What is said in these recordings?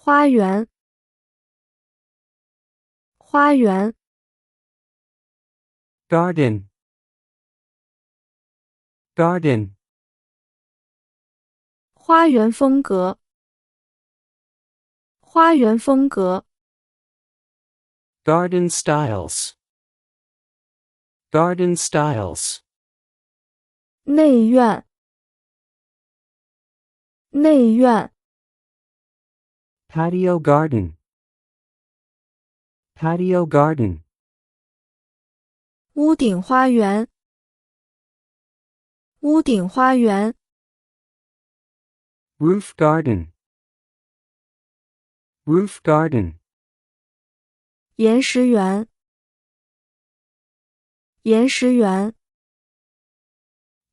花园，花园。garden, garden, 花园风格，花园风格。garden styles, garden styles, 内院，内院。patio garden, patio garden, 屋顶花园，屋顶花园。roof garden, roof garden, 岩石园，岩石园。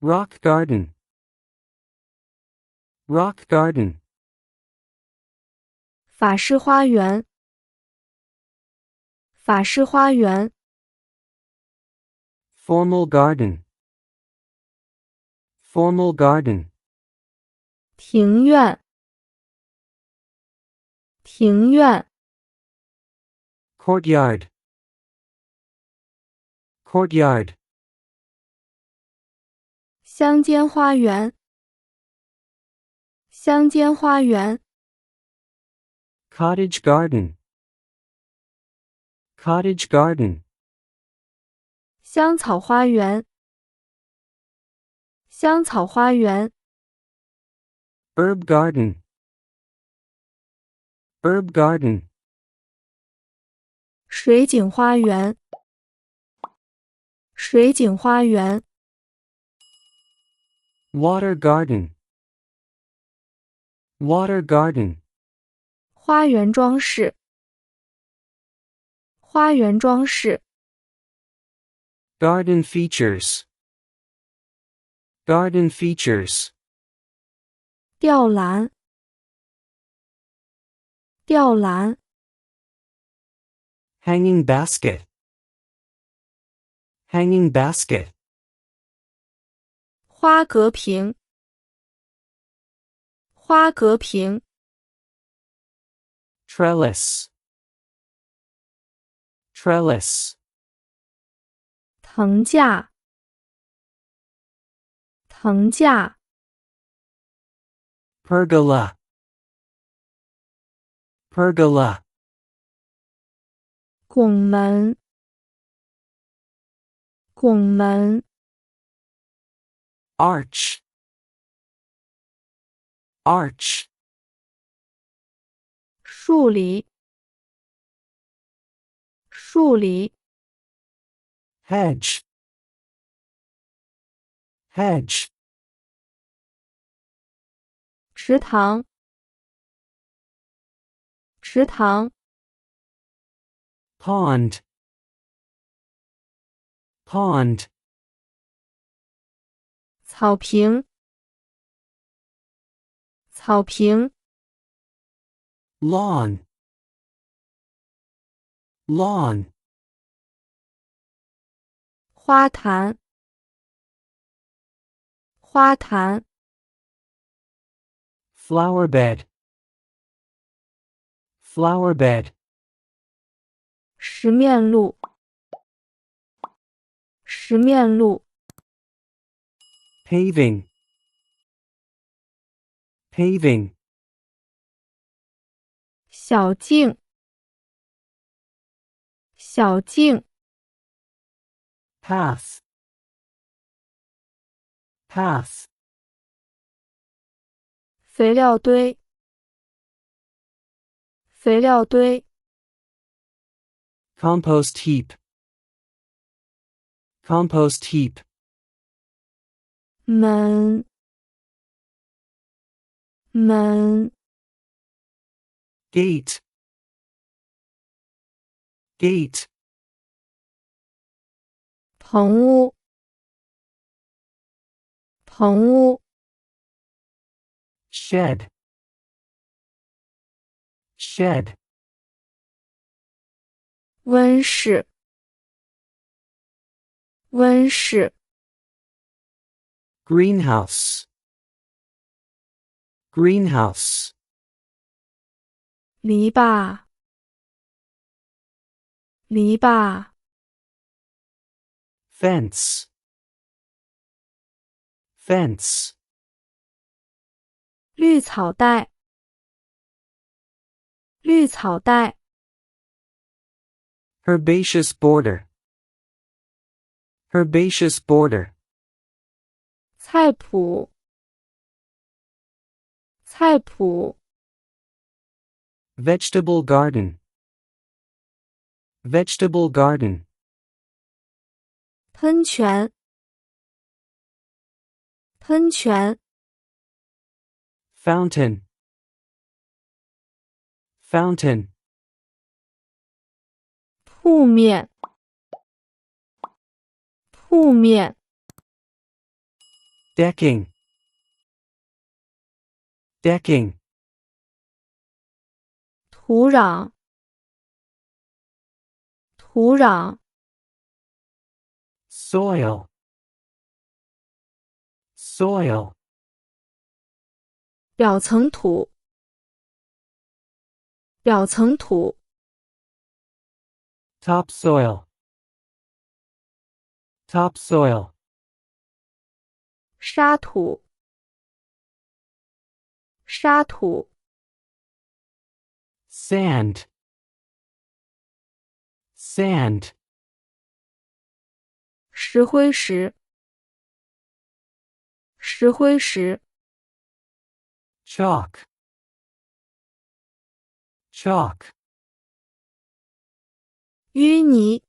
rock garden, rock garden, 法式花园，法式花园。formal garden, formal garden, 庭院，庭院。courtyard, courtyard, 乡间花园，乡间花园。cottage garden, cottage garden, 香草花园，香草花园。herb garden, herb garden, 水景花园，水景花园。water garden, water garden, 花园装饰，花园装饰。garden features, garden features, 吊篮，吊篮。hanging basket, hanging basket, 花格屏，花格屏。trellis, trellis, 藤架，藤架。pergola, pergola, 拱门，拱门。arch, arch, 树篱，树篱。hedge, hedge, 池塘，池塘。pond, pond, 草坪，草坪。lawn, lawn, 花坛，花坛。flower bed, flower bed, 石面路，石面路。paving, paving, 小径，小径。path, path, 肥料堆，肥料堆。compost heap, compost heap, 门，门。gate, gate, 棚屋，棚屋。shed, shed, 温室，温室。greenhouse, greenhouse, 篱笆，篱笆， fence, fence, 绿草带，绿草带， herbaceous border, herbaceous border, 菜谱，菜谱， vegetable garden, vegetable garden, 喷泉，喷泉， fountain, fountain, 铺面，铺面， decking, decking, 土壤，土壤， soil, soil, 表层土，表层土， topsoil, topsoil, 沙土，沙土， sand, sand, 石灰石，石灰石， chalk, chalk, 淤泥，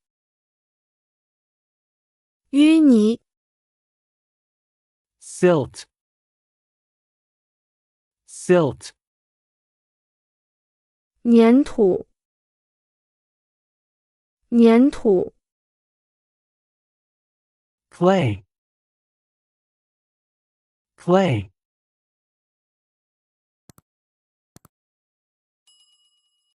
淤泥， silt, silt, 粘土，粘土， clay, clay,